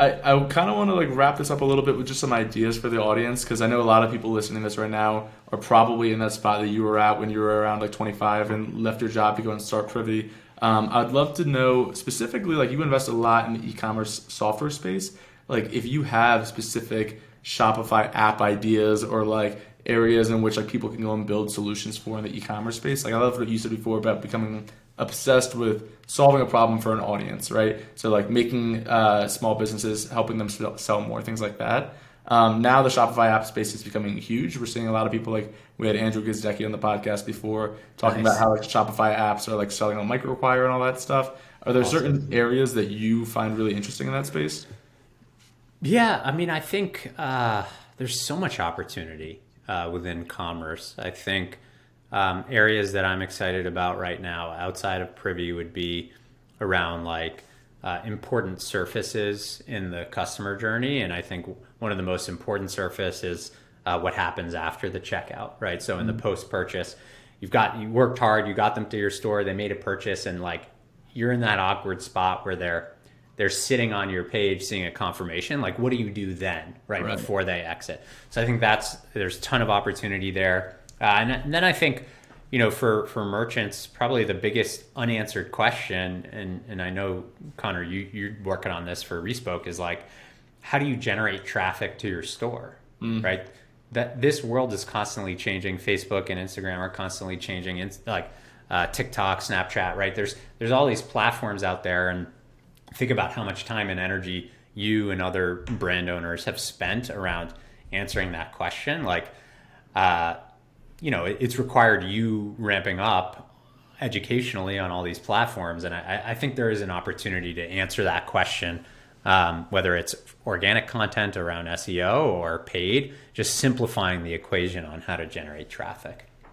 I kind of want to like wrap this up a little bit with just some ideas for the audience because I know a lot of people listening to this right now are probably in that spot that you were at when you were around like 25 and left your job to go and start Privy. I'd love to know specifically, like you invest a lot in the e-commerce software space. Like if you have specific Shopify app ideas or like areas in which like people can go and build solutions for in the e-commerce space. Like I love what you said before about becoming obsessed with solving a problem for an audience, right? So like making small businesses, helping them sell more, things like that. Now the Shopify app space is becoming huge. We're seeing a lot of people like we had Andrew Gizdecki on the podcast before talking about Nice. how like Shopify apps are like selling on microacquire and all that stuff. Are there Awesome. certain areas that you find really interesting in that space? Yeah, I mean, I think there's so much opportunity within commerce. I think areas that I'm excited about right now outside of Privy would be around like important surfaces in the customer journey. And I think one of the most important surface is what happens after the checkout, right? So in the post purchase, you worked hard, you got them to your store, they made a purchase, and like you're in that awkward spot where they're sitting on your page seeing a confirmation. Like what do you do then, right, Right. before they exit? So I think there's a ton of opportunity there. And then I think, for merchants, probably the biggest unanswered question, and I know, Connor, you're working on this for Respoke, is like, how do you generate traffic to your store, right? That this world is constantly changing. Facebook and Instagram are constantly changing. Like TikTok, Snapchat, right? There's all these platforms out there, and think about how much time and energy you and other brand owners have spent around answering that question. Like, it's required you ramping up educationally on all these platforms. And I think there is an opportunity to answer that question, whether it's organic content around SEO or paid, just simplifying the equation on how to generate traffic.